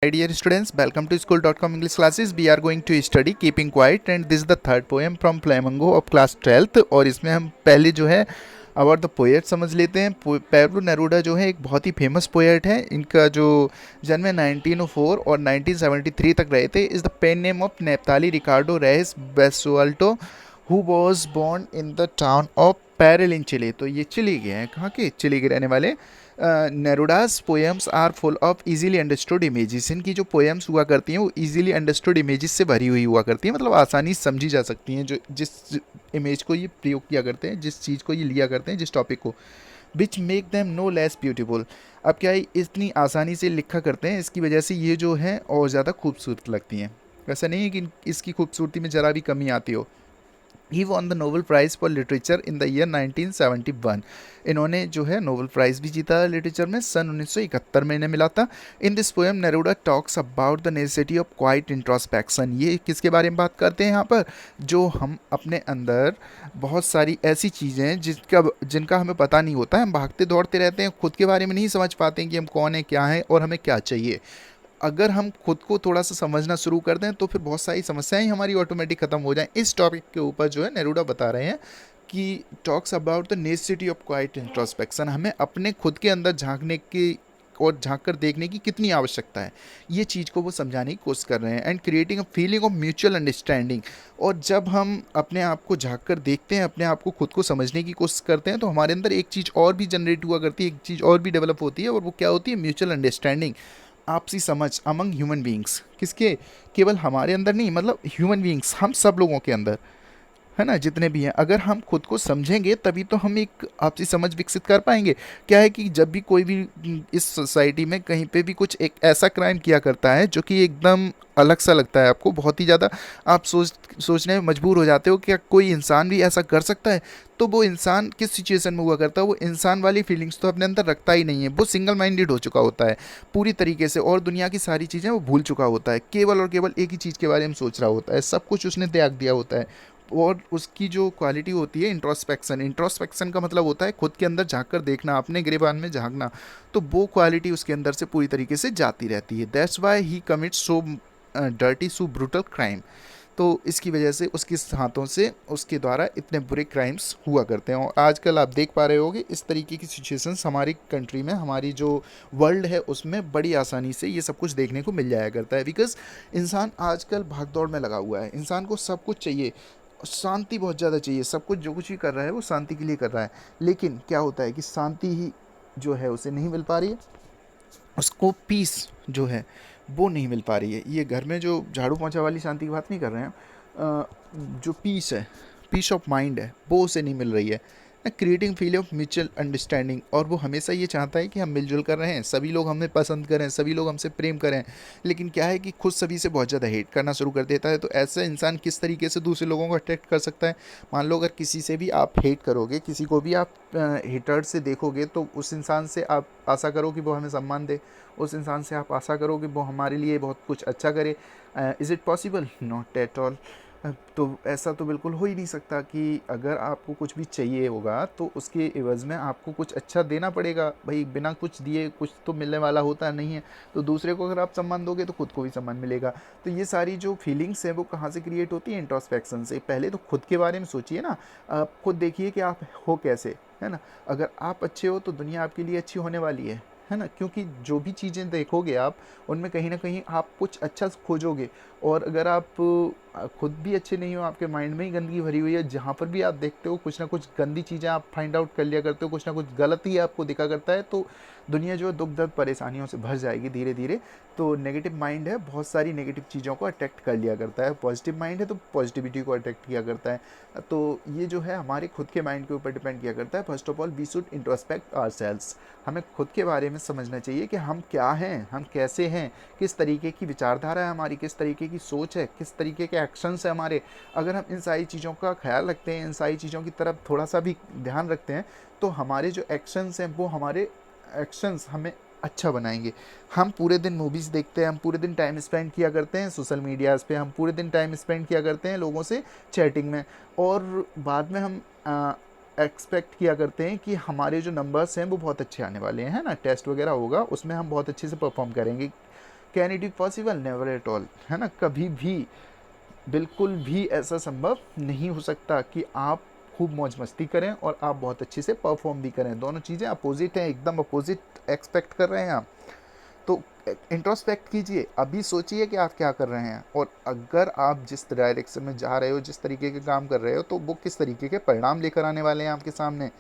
Hi dear students, welcome to school.com English classes. We are going to study Keeping Quiet and this is the third poem from Flamingo of class 12th। और इसमें हम पहले जो है about the poet समझ लेते हैं। Pablo नेरूडा जो है एक बहुत ही फेमस पोएट है। इनका जो जन्म 1904 और 1973 तक रहे थे। Is the pen name of Neftali Ricardo Reyes Basoalto who was born in the town of Parral in Chile. तो ये चिली के हैं, कहाँ के? चिली के रहने वाले। Neruda's poems are full of easily understood images. इनकी जो पोएम्स हुआ करती हैं वो इजीली अंडरस्टूड इमेजेस से भरी हुई हुआ करती हैं, मतलब आसानी से समझी जा सकती हैं। जो जिस इमेज को ये प्रयोग किया करते हैं, जिस चीज़ को ये लिया करते हैं, जिस टॉपिक को, which make them no less beautiful. अब क्या है, इतनी आसानी से लिखा करते हैं, इसकी वजह से ये जो है और ज़्यादा खूबसूरत लगती हैं। ऐसा नहीं है कि इसकी खूबसूरती में ज़रा भी कमी आती हो। He won the Nobel prize for literature in the year 1971। इन्होंने जो है नोबल प्राइज़ भी जीता लिटरेचर में, सन 1971 में इन्हें मिला था। In this poem Neruda talks about the necessity of quiet introspection. ये किसके बारे में बात करते हैं यहाँ पर? जो हम अपने अंदर बहुत सारी ऐसी चीज़ें हैं जिनका हमें पता नहीं होता है, हम भागते दौड़ते रहते हैं, खुद के बारे में नहीं समझ पाते हैं कि हम कौन हैं, क्या हैं और हमें क्या चाहिए। अगर हम खुद को थोड़ा सा समझना शुरू कर दें तो फिर बहुत सारी समस्याएं हमारी ऑटोमेटिक ख़त्म हो जाएं। इस टॉपिक के ऊपर जो है नेरूडा बता रहे हैं कि talks about the necessity of quiet introspection. हमें अपने खुद के अंदर झांकने की और झांक कर देखने की कितनी आवश्यकता है, ये चीज़ को वो समझाने की कोशिश कर रहे हैं। And creating a feeling of mutual understanding. और जब हम अपने आप को झांक कर देखते हैं, अपने आप को खुद को समझने की कोशिश करते हैं, तो हमारे अंदर एक चीज़ और भी जनरेट हुआ करती है, एक चीज़ और भी डेवलप होती है, और वो क्या होती है? म्यूचुअल अंडरस्टैंडिंग, आपसी समझ अमंग ह्यूमन बींग्स। किसके? केवल हमारे अंदर नहीं, मतलब ह्यूमन बींग्स, हम सब लोगों के अंदर, है ना, जितने भी हैं। अगर हम खुद को समझेंगे तभी तो हम एक आपसी समझ विकसित कर पाएंगे। क्या है कि जब भी कोई भी इस सोसाइटी में कहीं पे भी कुछ एक ऐसा क्राइम किया करता है जो कि एकदम अलग सा लगता है आपको, बहुत ही ज़्यादा, आप सोचने में मजबूर हो जाते हो कि क्या कोई इंसान भी ऐसा कर सकता है। तो वो इंसान किस सिचुएशन में हुआ करता है? वो इंसान वाली फीलिंग्स तो अपने अंदर रखता ही नहीं है, वो सिंगल माइंडेड हो चुका होता है पूरी तरीके से, और दुनिया की सारी चीज़ें वो भूल चुका होता है। केवल और केवल एक ही चीज़ के बारे में सोच रहा होता है, सब कुछ उसने त्याग दिया होता है। और उसकी जो क्वालिटी होती है इंट्रोस्पेक्शन, इंट्रोस्पेक्शन का मतलब होता है खुद के अंदर झांक कर देखना, अपने गिरेबान में झांकना। तो वो क्वालिटी उसके अंदर से पूरी तरीके से जाती रहती है। That's why he commits so dirty so brutal crime. तो इसकी वजह से उसके हाथों से उसके द्वारा इतने बुरे क्राइम्स हुआ करते हैं। और आजकल आप देख पा रहे होगे इस तरीके की सिचुएशंस हमारी कंट्री में, हमारी जो वर्ल्ड है उसमें बड़ी आसानी से ये सब कुछ देखने को मिल जाया करता है। बिकॉज इंसान आजकल भागदौड़ में लगा हुआ है, इंसान को सब कुछ चाहिए, शांति बहुत ज़्यादा चाहिए, सब कुछ जो कुछ भी कर रहा है वो शांति के लिए कर रहा है। लेकिन क्या होता है कि शांति ही जो है उसे नहीं मिल पा रही है, उसको पीस जो है वो नहीं मिल पा रही है। ये घर में जो झाड़ू पोंछा वाली शांति की बात नहीं कर रहे हैं, जो पीस है, पीस ऑफ माइंड है, वो उसे नहीं मिल रही है। Creating feel of mutual understanding, और वो हमेशा ये चाहता है कि हम मिलजुल कर रहें, सभी लोग हमें पसंद करें, सभी लोग हमसे प्रेम करें। लेकिन क्या है कि खुद सभी से बहुत ज़्यादा हेट करना शुरू कर देता है। तो ऐसा इंसान किस तरीके से दूसरे लोगों को अट्रैक्ट कर सकता है? मान लो अगर किसी से भी आप हेट करोगे, किसी को भी आप हेटर से देखोगे, तो उस इंसान से आप आशा करो कि वो हमें सम्मान दे, उस इंसान से आप आशा करो कि वो हमारे लिए बहुत कुछ अच्छा करे। Is it possible? Not at all. तो ऐसा तो बिल्कुल हो ही नहीं सकता कि अगर आपको कुछ भी चाहिए होगा तो उसके एवज़ में आपको कुछ अच्छा देना पड़ेगा। भाई बिना कुछ दिए कुछ तो मिलने वाला होता नहीं है। तो दूसरे को अगर आप सम्मान दोगे तो खुद को भी सम्मान मिलेगा। तो ये सारी जो फीलिंग्स हैं वो कहाँ से क्रिएट होती है? इंट्रोस्पेक्शन से। पहले तो खुद के बारे में सोचिए ना, आप खुद देखिए कि आप हो कैसे, है ना। अगर आप अच्छे हो तो दुनिया आपके लिए अच्छी होने वाली है ना। क्योंकि जो भी चीज़ें देखोगे आप, उनमें कहीं ना कहीं आप कुछ अच्छा खोजोगे। और अगर आप खुद भी अच्छे नहीं हो, आपके माइंड में ही गंदगी भरी हुई है, जहाँ पर भी आप देखते हो कुछ ना कुछ गंदी चीज़ें आप फाइंड आउट कर लिया करते हो, कुछ ना कुछ गलत ही आपको दिखा करता है, तो दुनिया जो है दुख दर्द परेशानियों से भर जाएगी धीरे धीरे। तो नेगेटिव माइंड है, बहुत सारी नेगेटिव चीज़ों को अट्रैक्ट कर लिया करता है। पॉजिटिव माइंड है तो पॉजिटिविटी को अट्रैक्ट किया करता है। तो ये जो है हमारे खुद के माइंड के ऊपर डिपेंड किया करता है। First of all we should introspect ourselves. हमें खुद के बारे में समझना चाहिए कि हम क्या हैं, हम कैसे हैं, किस तरीके की विचारधारा है हमारी, किस तरीके की सोच है, किस तरीके के एक्शंस है हमारे। अगर हम इन सारी चीज़ों का ख्याल रखते हैं, इन सारी चीज़ों की तरफ थोड़ा सा भी ध्यान रखते हैं, तो हमारे जो एक्शंस हैं वो हमारे एक्शंस हमें अच्छा बनाएंगे। हम पूरे दिन मूवीज़ देखते हैं, हम पूरे दिन टाइम स्पेंड किया करते हैं सोशल मीडियाज़ पे, हम पूरे दिन टाइम स्पेंड किया करते हैं लोगों से चैटिंग में, और बाद में हम एक्सपेक्ट किया करते हैं कि हमारे जो नंबर्स हैं वो बहुत अच्छे आने वाले हैं, है ना। टेस्ट वगैरह होगा उसमें हम बहुत अच्छे से परफॉर्म करेंगे। Can it be possible? Never at all, है ना। कभी भी, बिल्कुल भी ऐसा संभव नहीं हो सकता कि आप खूब मौज मस्ती करें और आप बहुत अच्छे से परफॉर्म भी करें। दोनों चीज़ें अपोजिट हैं, एकदम अपोजिट एक्सपेक्ट कर रहे हैं आप। तो इंट्रोस्पेक्ट कीजिए, अभी सोचिए कि आप क्या कर रहे हैं, और अगर आप जिस डायरेक्शन में जा रहे हो, जिस तरीके के काम कर रहे हो, तो वो किस तरीके के परिणाम लेकर आने वाले हैं आपके सामने।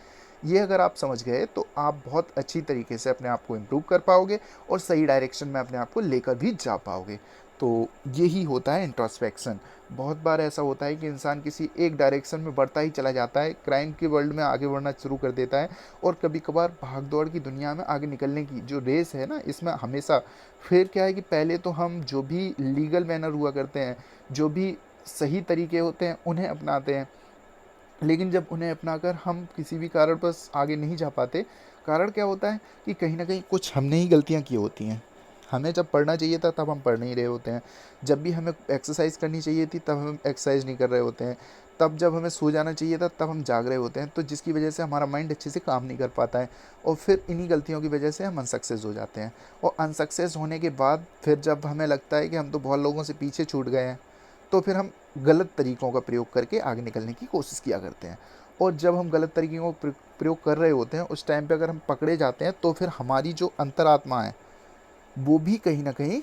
ये अगर आप समझ गए तो आप बहुत अच्छी तरीके से अपने आप को इम्प्रूव कर पाओगे और सही डायरेक्शन में अपने आप को लेकर भी जा पाओगे। तो यही होता है इंट्रोस्पेक्शन। बहुत बार ऐसा होता है कि इंसान किसी एक डायरेक्शन में बढ़ता ही चला जाता है, क्राइम के वर्ल्ड में आगे बढ़ना शुरू कर देता है, और कभी कभार भाग दौड़ की दुनिया में आगे निकलने की जो रेस है ना, इसमें हमेशा फिर क्या है कि पहले तो हम जो भी लीगल मैनर हुआ करते हैं, जो भी सही तरीके होते हैं, उन्हें अपनाते हैं। लेकिन जब उन्हें अपनाकर हम किसी भी कारण बस आगे नहीं जा पाते, कारण क्या होता है कि कहीं ना कहीं कुछ हमने ही गलतियाँ की होती हैं। हमें जब पढ़ना चाहिए था तब हम पढ़ नहीं रहे होते हैं, जब भी हमें एक्सरसाइज करनी चाहिए थी तब हम एक्सरसाइज नहीं कर रहे होते हैं, तब जब हमें सो जाना चाहिए था तब हम जाग रहे होते हैं, तो जिसकी वजह से हमारा माइंड अच्छे से काम नहीं कर पाता है, और फिर इन्हीं गलतियों की वजह से हम अनसक्सेस हो जाते हैं। और अनसक्सेस होने के बाद फिर जब हमें लगता है कि हम तो बहुत लोगों से पीछे छूट गए हैं, तो फिर हम गलत तरीक़ों का प्रयोग करके आगे निकलने की कोशिश किया करते हैं। और जब हम गलत तरीक़ों को प्रयोग कर रहे होते हैं, उस टाइम पे अगर हम पकड़े जाते हैं, तो फिर हमारी जो अंतरात्मा है वो भी कहीं ना कहीं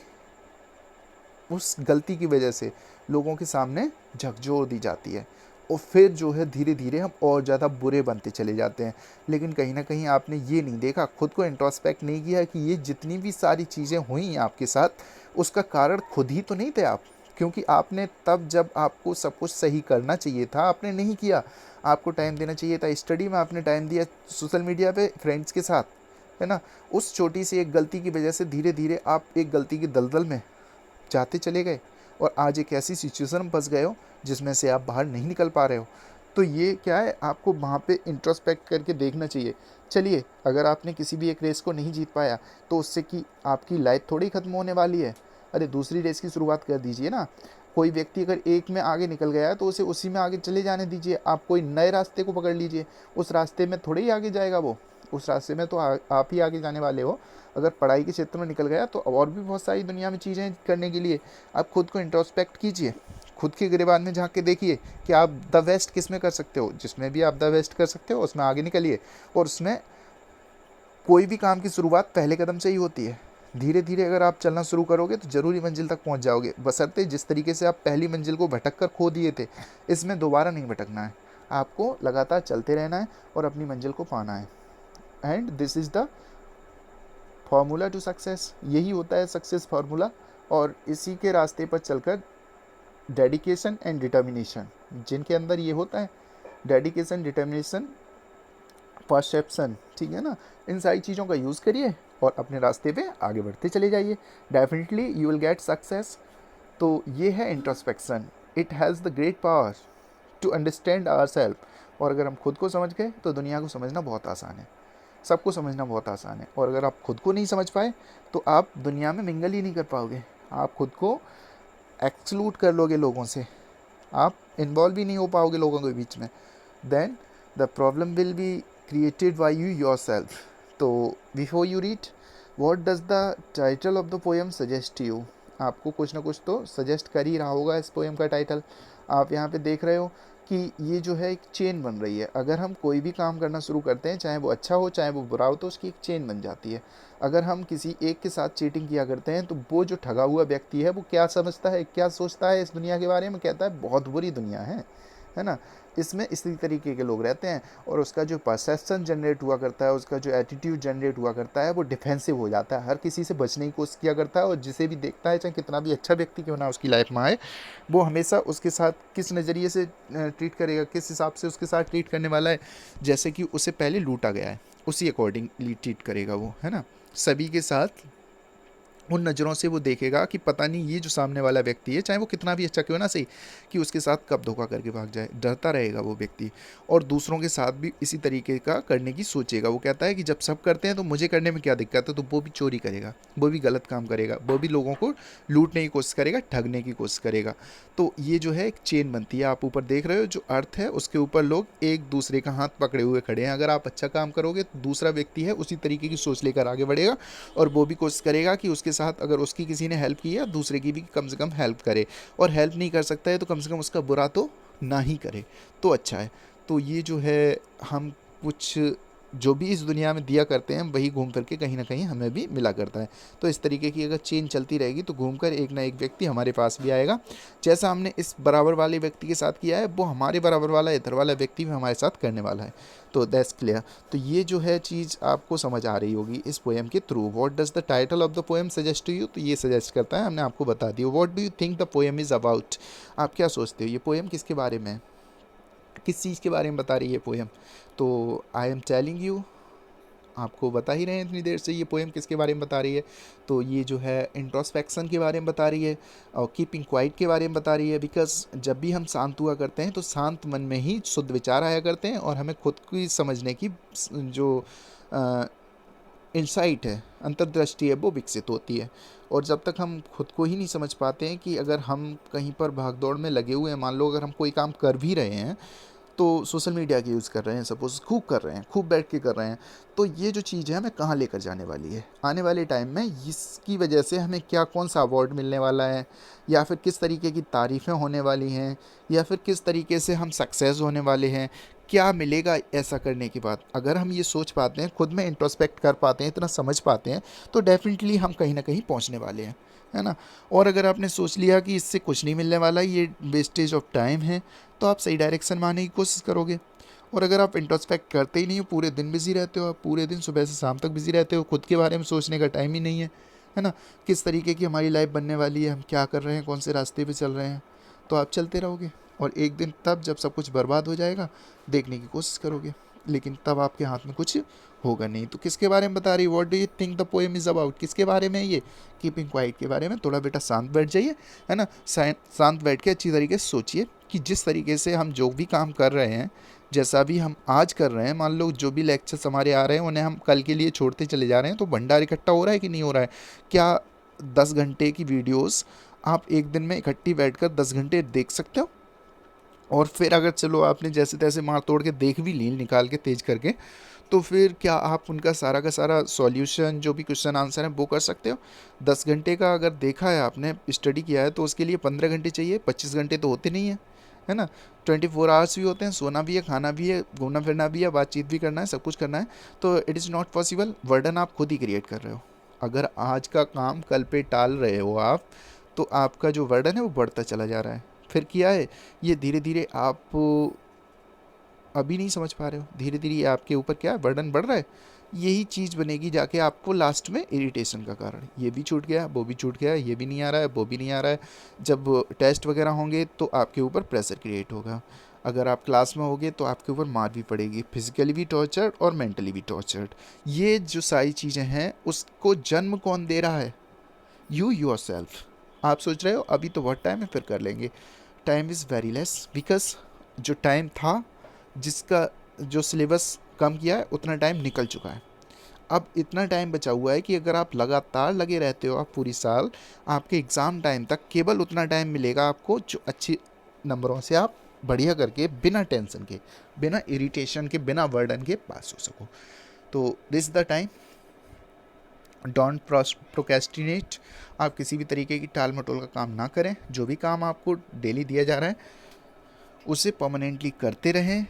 उस गलती की वजह से लोगों के सामने झकझोर दी जाती है, और फिर जो है धीरे धीरे हम और ज़्यादा बुरे बनते चले जाते हैं। लेकिन कहीं ना कहीं आपने ये नहीं देखा, खुद को इंट्रोस्पेक्ट नहीं किया कि ये जितनी भी सारी चीज़ें हुई आपके साथ, उसका कारण खुद ही तो नहीं थे आप। क्योंकि आपने तब जब आपको सब कुछ सही करना चाहिए था, आपने नहीं किया। आपको टाइम देना चाहिए था स्टडी में, आपने टाइम दिया सोशल मीडिया पे फ्रेंड्स के साथ, है ना। उस छोटी सी एक गलती की वजह से धीरे धीरे आप एक गलती की दलदल में जाते चले गए, और आज एक ऐसी सिचुएशन में फंस गए हो जिसमें से आप बाहर नहीं निकल पा रहे हो। तो ये क्या है, आपको वहाँ पे इंट्रोस्पेक्ट करके देखना चाहिए। चलिए, अगर आपने किसी भी एक रेस को नहीं जीत पाया, तो उससे कि आपकी लाइफ थोड़ी ख़त्म होने वाली है। अरे दूसरी रेस की शुरुआत कर दीजिए ना। कोई व्यक्ति अगर एक में आगे निकल गया है तो उसे उसी में आगे चले जाने दीजिए। आप कोई नए रास्ते को पकड़ लीजिए, उस रास्ते में थोड़े ही आगे जाएगा वो, उस रास्ते में तो आप ही आगे जाने वाले हो। अगर पढ़ाई के क्षेत्र में निकल गया तो और भी बहुत सारी दुनिया में चीज़ें करने के लिए। आप खुद को इंट्रोस्पेक्ट कीजिए, खुद के गिरेबान में झांक के देखिए कि आप द बेस्ट किस में कर सकते हो। जिसमें भी आप द बेस्ट कर सकते हो उसमें आगे निकलिए, और उसमें कोई भी काम की शुरुआत पहले कदम से ही होती है। धीरे धीरे अगर आप चलना शुरू करोगे तो ज़रूरी मंजिल तक पहुंच जाओगे, बशर्ते जिस तरीके से आप पहली मंजिल को भटक कर खो दिए थे, इसमें दोबारा नहीं भटकना है। आपको लगातार चलते रहना है और अपनी मंजिल को पाना है। And this is the formula to success. यही होता है सक्सेस फार्मूला, और इसी के रास्ते पर चलकर डेडिकेशन एंड डिटर्मिनेशन, जिनके अंदर ये होता है डेडिकेशन, डिटर्मिनेशन, परसेप्शन, ठीक है ना, इन सारी चीज़ों का यूज़ करिए और अपने रास्ते पे आगे बढ़ते चले जाइए। Definitely you will get success. तो ये है introspection. It has the great power to understand our self. और अगर हम खुद को समझ गए तो दुनिया को समझना बहुत आसान है, सबको समझना बहुत आसान है। और अगर आप खुद को नहीं समझ पाए तो आप दुनिया में मिंगल ही नहीं कर पाओगे। आप खुद को एक्सक्लूड कर लोगे लोगों से, आप इन्वॉल्व ही नहीं हो पाओगे लोगों के बीच में। Then the problem will be created by you yourself. तो before you read, what does the title of the poem suggest to you? आपको कुछ ना कुछ तो सजेस्ट कर ही रहा होगा इस पोएम का टाइटल। आप यहाँ पे देख रहे हो कि ये जो है एक चेन बन रही है। अगर हम कोई भी काम करना शुरू करते हैं, चाहे वो अच्छा हो चाहे वो बुरा हो, तो उसकी एक चेन बन जाती है। अगर हम किसी एक के साथ चीटिंग किया करते हैं, तो वो जो ठगा हुआ व्यक्ति है वो क्या समझता है, क्या सोचता है इस दुनिया के बारे में, कहता है बहुत बुरी दुनिया है ना। इसमें इसी तरीके के लोग रहते हैं, और उसका जो परसेप्शन जनरेट हुआ करता है, उसका जो एटीट्यूड जनरेट हुआ करता है, वो डिफेंसिव हो जाता है, हर किसी से बचने की कोशिश किया करता है। और जिसे भी देखता है, चाहे कितना भी अच्छा व्यक्ति क्यों ना उसकी लाइफ में आए, वो हमेशा उसके साथ किस नज़रिए से ट्रीट करेगा, किस हिसाब से उसके साथ ट्रीट करने वाला है, जैसे कि उसे पहले लूटा गया है उसी अकॉर्डिंगली ट्रीट करेगा वो, है ना। सभी के साथ उन नज़रों से वो देखेगा कि पता नहीं ये जो सामने वाला व्यक्ति है, चाहे वो कितना भी अच्छा क्यों ना सही, कि उसके साथ कब धोखा करके भाग जाए, डरता रहेगा वो व्यक्ति। और दूसरों के साथ भी इसी तरीके का करने की सोचेगा। वो कहता है कि जब सब करते हैं तो मुझे करने में क्या दिक्कत है, तो वो भी चोरी करेगा, वो भी गलत काम करेगा, वो भी लोगों को लूटने की कोशिश करेगा, ठगने की कोशिश करेगा। तो ये जो है एक चेन बनती है। आप ऊपर देख रहे हो जो अर्थ है, उसके ऊपर लोग एक दूसरे का हाथ पकड़े हुए खड़े हैं। अगर आप अच्छा काम करोगे तो दूसरा व्यक्ति है उसी तरीके की सोच लेकर आगे बढ़ेगा, और वो भी कोशिश करेगा कि उसके साथ, अगर उसकी किसी ने हेल्प की है दूसरे की भी कम से कम हेल्प करे, और हेल्प नहीं कर सकता है तो कम से कम उसका बुरा तो ना ही करे, तो अच्छा है। तो ये जो है हम कुछ जो भी इस दुनिया में दिया करते हैं वही घूम फिर के कहीं ना कहीं हमें भी मिला करता है। तो इस तरीके की अगर चेन चलती रहेगी तो घूम कर एक ना एक व्यक्ति हमारे पास भी आएगा। जैसा हमने इस बराबर वाले व्यक्ति के साथ किया है वो हमारे बराबर वाला इधर वाला व्यक्ति भी हमारे साथ करने वाला है। तो दैट्स क्लियर। तो ये जो है चीज़ आपको समझ आ रही होगी इस पोएम के through. What does the title of the poem suggest to you, तो ये सजेस्ट करता है, हमने आपको बता दिया। What do you think the poem is about, आप क्या सोचते हो ये पोएम किसके बारे में है, किस चीज़ के बारे में बता रही है पोएम। तो आई एम टेलिंग यू, आपको बता ही रहे हैं इतनी देर से ये पोएम किसके बारे में बता रही है। तो ये जो है इंट्रोस्पेक्शन के बारे में बता रही है और कीपिंग क्वाइट के बारे में बता रही है। बिकॉज जब भी हम शांत हुआ करते हैं तो शांत मन में ही शुद्ध विचार आया करते हैं और हमें खुद को समझने की जो इंसाइट है, अंतर्दृष्टि है, वो विकसित होती है। और जब तक हम खुद को ही नहीं समझ पाते हैं कि अगर हम कहीं पर भागदौड़ में लगे हुए हैं, मान लो अगर हम कोई काम कर भी रहे हैं तो सोशल मीडिया के यूज़ कर रहे हैं, सपोज़ खूब कर रहे हैं, खूब बैठ के कर रहे हैं, तो ये जो चीज़ है हमें कहाँ लेकर जाने वाली है आने वाले टाइम में, इसकी वजह से हमें क्या कौन सा अवार्ड मिलने वाला है, या फिर किस तरीके की तारीफ़ें होने वाली हैं, या फिर किस तरीके से हम सक्सेस होने वाले हैं, क्या मिलेगा ऐसा करने के बाद। अगर हम ये सोच पाते हैं, खुद में इंट्रोस्पेक्ट कर पाते हैं, इतना समझ पाते हैं, तो डेफिनेटली हम कहीं ना कहीं पहुंचने वाले हैं, है ना। और अगर आपने सोच लिया कि इससे कुछ नहीं मिलने वाला, ये वेस्टेज ऑफ टाइम है, तो आप सही डायरेक्शन में आने की कोशिश करोगे। और अगर आप इंट्रोस्पेक्ट करते ही नहीं हो, पूरे दिन बिजी रहते हो, आप पूरे दिन सुबह से शाम तक बिजी रहते हो, खुद के बारे में सोचने का टाइम ही नहीं है ना, किस तरीके की हमारी लाइफ बनने वाली है, हम क्या कर रहे हैं, कौन से रास्ते पे चल रहे हैं, तो आप चलते रहोगे और एक दिन तब जब सब कुछ बर्बाद हो जाएगा देखने की कोशिश करोगे, लेकिन तब आपके हाथ में कुछ होगा नहीं। तो किसके बारे में बता रही है, what do you think the poem is about, किसके बारे में है ये, कीपिंग क्वाइट के बारे में। थोड़ा बेटा शांत बैठ जाइए, है ना, शांत बैठ के अच्छी तरीके से सोचिए कि जिस तरीके से हम जो भी काम कर रहे हैं, जैसा भी हम आज कर रहे हैं, मान लो जो भी लेक्चर्स हमारे आ रहे हैं उन्हें हम कल के लिए छोड़ते चले जा रहे हैं, तो भंडार इकट्ठा हो रहा है कि नहीं हो रहा है। क्या 10 घंटे की वीडियोस आप एक दिन में इकट्ठी बैठकर 10 घंटे देख सकते हो। और फिर अगर चलो आपने जैसे तैसे मार तोड़ के देख भी ली निकाल के तेज करके, तो फिर क्या आप उनका सारा का सारा सॉल्यूशन जो भी क्वेश्चन आंसर है वो कर सकते हो। 10 घंटे का अगर देखा है आपने, स्टडी किया है, तो उसके लिए 15 घंटे चाहिए, 25 घंटे तो होते नहीं है ना। 24 आवर्स भी होते हैं, सोना भी है, खाना भी है, घूमना फिरना भी है, बातचीत भी करना है, सब कुछ करना है। तो इट इज़ नॉट पॉसिबल, वर्डन आप खुद ही क्रिएट कर रहे हो। अगर आज का काम कल पे टाल रहे हो आप, तो आपका जो वर्डन है वो बढ़ता चला जा रहा है। फिर किया है ये धीरे धीरे, आप अभी नहीं समझ पा रहे हो, धीरे धीरे आपके ऊपर क्या है, बर्डन बढ़ रहा है। यही चीज़ बनेगी जाके आपको लास्ट में इरिटेशन का कारण, ये भी छूट गया, वो भी छूट गया, ये भी नहीं आ रहा है, वो भी नहीं आ रहा है। जब टेस्ट वगैरह होंगे तो आपके ऊपर प्रेशर क्रिएट होगा। अगर आप क्लास में होगे तो आपके ऊपर मार भी पड़ेगी, फिजिकली भी टॉर्चर्ड और मेंटली भी टॉर्चर्ड। ये जो सारी चीज़ें हैं उसको जन्म कौन दे रहा है, यू योर सेल्फ। आप सोच रहे हो अभी तो बहुत टाइम है फिर कर लेंगे, time is very less. Because जो टाइम था, जिसका जो सिलेबस कम किया है, उतना टाइम निकल चुका है। अब इतना टाइम बचा हुआ है कि अगर आप लगातार लगे रहते हो, आप पूरी साल, आपके एग्ज़ाम टाइम तक केवल उतना टाइम मिलेगा आपको जो अच्छी नंबरों से आप बढ़िया करके बिना टेंशन के, बिना इरिटेशन के, बिना बर्डन के पास हो सको। तो this the time, don't procrastinate. आप किसी भी तरीके की टाल मटोल का काम ना करें, जो भी काम आपको डेली दिया जा रहा है उसे परमानेंटली करते रहें।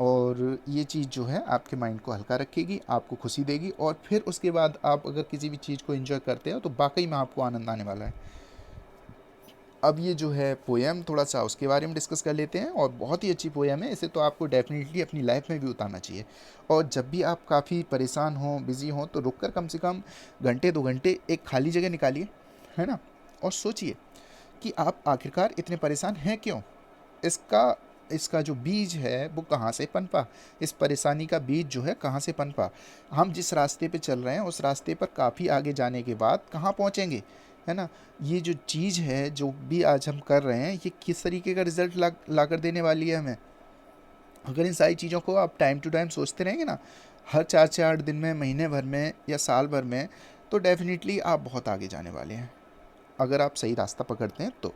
और ये चीज़ जो है आपके माइंड को हल्का रखेगी, आपको खुशी देगी, और फिर उसके बाद आप अगर किसी भी चीज़ को एंजॉय करते हो तो वाकई में आपको आनंद आने वाला है। अब ये जो है पोएम, थोड़ा सा उसके बारे में डिस्कस कर लेते हैं, और बहुत ही अच्छी पोएम है, इसे तो आपको डेफिनेटली अपनी लाइफ में भी उतारना चाहिए। और जब भी आप काफ़ी परेशान हो, बिज़ी हो, तो रुक कर कम से कम घंटे 2 घंटे एक खाली जगह निकालिए, है ना, और सोचिए कि आप आखिरकार इतने परेशान हैं क्यों। इसका इसका जो बीज है वो कहाँ से पनपा, इस परेशानी का बीज जो है कहाँ से पनपा। हम जिस रास्ते पे चल रहे हैं उस रास्ते पर काफ़ी आगे जाने के बाद कहाँ पहुँचेंगे, है ना। ये जो चीज़ है जो भी आज हम कर रहे हैं, ये किस तरीके का रिजल्ट ला कर देने वाली है हमें। अगर इन सारी चीज़ों को आप टाइम टू टाइम सोचते रहेंगे ना, हर 4 से 8 दिन में, महीने भर में या साल भर में, तो डेफिनेटली आप बहुत आगे जाने वाले हैं, अगर आप सही रास्ता पकड़ते हैं तो।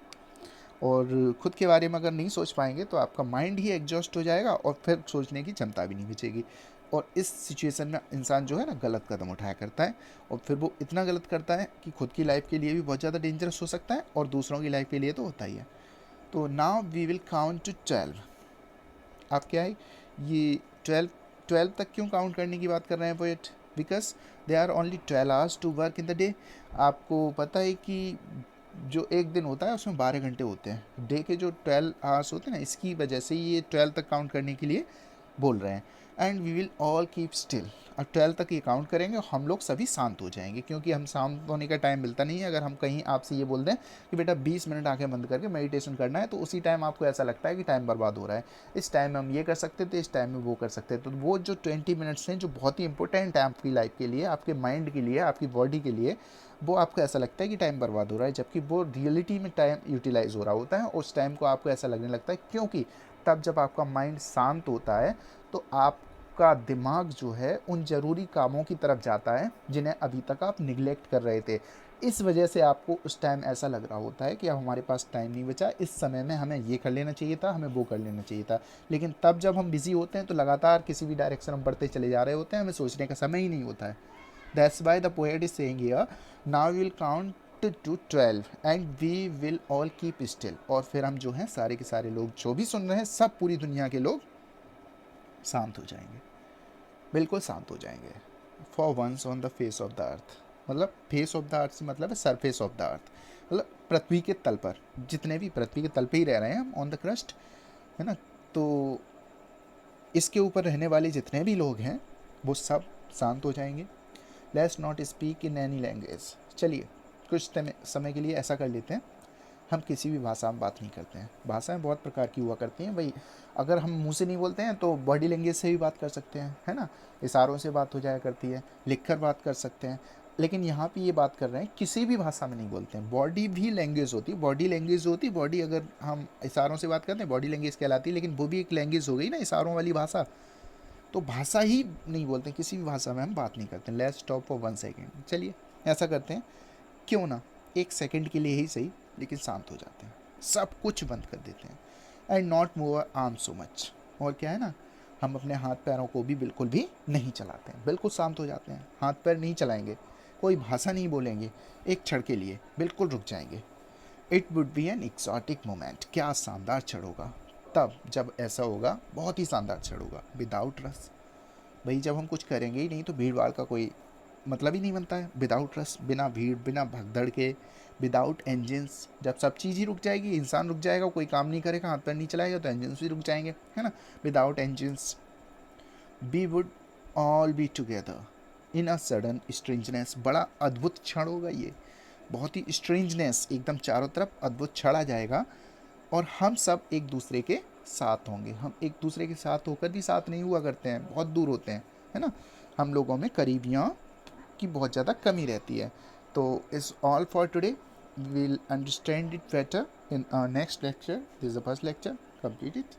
और खुद के बारे में अगर नहीं सोच पाएंगे तो आपका माइंड ही एग्जॉस्ट हो जाएगा और फिर सोचने की क्षमता भी नहीं बचेगी। और इस सिचुएशन में इंसान जो है ना गलत कदम उठाया करता है, और फिर वो इतना गलत करता है कि खुद की लाइफ के लिए भी बहुत ज़्यादा डेंजरस हो सकता है और दूसरों की लाइफ के लिए तो होता ही है। तो now we will count to 12। आप क्या है ये 12 तक क्यों काउंट करने की बात कर रहे हैं poet? Because they are only 12 hours to work in the day. आपको पता है कि जो एक दिन होता है उसमें 12 घंटे होते हैं, डे के जो 12 आवर्स होते हैं ना, इसकी वजह से ये 12 तक काउंट करने के लिए बोल रहे हैं। And we will all keep still. अब 12 तक ये काउंट करेंगे और हम लोग सभी शांत हो जाएंगे, क्योंकि हम शांत होने का टाइम मिलता नहीं है। अगर हम कहीं आपसे ये बोल दें कि बेटा 20 मिनट आंखें बंद करके मेडिटेशन करना है, तो उसी टाइम आपको ऐसा लगता है कि टाइम बर्बाद हो रहा है, इस टाइम में हम ये कर सकते थे, इस टाइम में वो कर सकते थे। तो वो जो 20 मिनट्स हैं जो बहुत ही इंपॉर्टेंट है आपकी लाइफ के लिए, आपके माइंड के लिए, आपकी बॉडी के लिए, वो आपको ऐसा लगता है कि टाइम बर्बाद हो रहा है, जबकि वो रियलिटी में टाइम यूटिलाइज हो रहा होता है। उस टाइम को आपको ऐसा लगने लगता है, क्योंकि तब जब आपका माइंड शांत होता है तो आपका दिमाग जो है उन ज़रूरी कामों की तरफ जाता है जिन्हें अभी तक आप निगलेक्ट कर रहे थे। इस वजह से आपको उस टाइम ऐसा लग रहा होता है कि अब हमारे पास टाइम नहीं बचा, इस समय में हमें ये कर लेना चाहिए था, हमें वो कर लेना चाहिए था। लेकिन तब जब हम बिज़ी होते हैं तो लगातार किसी भी डायरेक्शन में बढ़ते चले जा रहे होते हैं, हमें सोचने का समय ही नहीं होता है। That's why the poet is saying here, now we will count to 12 and we will all keep still. और फिर हम जो हैं सारे के सारे लोग जो भी सुन रहे हैं, सब पूरी दुनिया के लोग शांत हो जाएंगे, बिल्कुल शांत हो जाएंगे। For once on the face of the earth, मतलब फेस ऑफ द अर्थ से मतलब है सरफेस ऑफ द अर्थ, मतलब पृथ्वी के तल पर, जितने भी पृथ्वी के तल पे ही रह रहे हैं हम, ऑन द क्रस्ट, है ना। तो इसके ऊपर रहने वाले जितने भी लोग हैं वो सब शांत हो जाएंगे। Let's not speak in any language. चलिए कुछ समय के लिए ऐसा कर लेते हैं, हम किसी भी भाषा में बात नहीं करते हैं। भाषाएं बहुत प्रकार की हुआ करती हैं भाई। अगर हम मुंह से नहीं बोलते हैं तो बॉडी लैंग्वेज से भी बात कर सकते हैं, है ना। इशारों से बात हो जाया करती है, लिख कर बात कर सकते हैं। लेकिन यहाँ पे ये बात कर रहे हैं किसी भी भाषा में नहीं बोलते हैं, बॉडी भी लैंग्वेज होती है, बॉडी लैंग्वेज होती है। बॉडी अगर हम इशारों से बात करते हैं बॉडी लैंग्वेज कहलाती है, लेकिन वो भी एक लैंग्वेज हो गई ना, इशारों वाली भाषा। तो भाषा ही नहीं बोलते, किसी भी भाषा में हम बात नहीं करते। Let's stop for 1 second. चलिए ऐसा करते हैं, क्यों ना 1 सेकेंड के लिए ही सही, लेकिन शांत हो जाते हैं, सब कुछ बंद कर देते हैं। And not move arm so much. और क्या है ना, हम अपने हाथ पैरों को भी बिल्कुल भी नहीं चलाते हैं, बिल्कुल शांत हो जाते हैं। हाथ पैर नहीं चलाएंगे, कोई भाषा नहीं बोलेंगे, एक क्षण के लिए बिल्कुल रुक जाएंगे। It would be an exotic moment. क्या शानदार क्षण होगा तब जब ऐसा होगा, बहुत ही शानदार क्षण होगा। विदाउट रस, भाई जब हम कुछ करेंगे ही नहीं तो भीड़ भाड़ का कोई मतलब ही नहीं बनता है। विदाउट रस, बिना भीड़, बिना भगदड़ के, विदाउट इंजन्स, जब सब चीज़ ही रुक जाएगी, इंसान रुक जाएगा, कोई काम नहीं करेगा, हाथ पैर नहीं चलाएगा, तो इंजन्स भी रुक जाएंगे, है ना। Without engines we would all be together in a sudden strangeness. बड़ा अद्भुत क्षण होगा ये, बहुत ही स्ट्रेंजनेस, एकदम चारों तरफ अद्भुत क्षण आ जाएगा। और हम सब एक दूसरे के साथ होंगे। हम एक दूसरे के साथ होकर भी साथ नहीं हुआ करते हैं, बहुत दूर होते हैं, है ना। हम लोगों में करीबियाँ की बहुत ज़्यादा कमी रहती है। तो is all for today, we'll understand it better in our next lecture. This is the first lecture, complete it.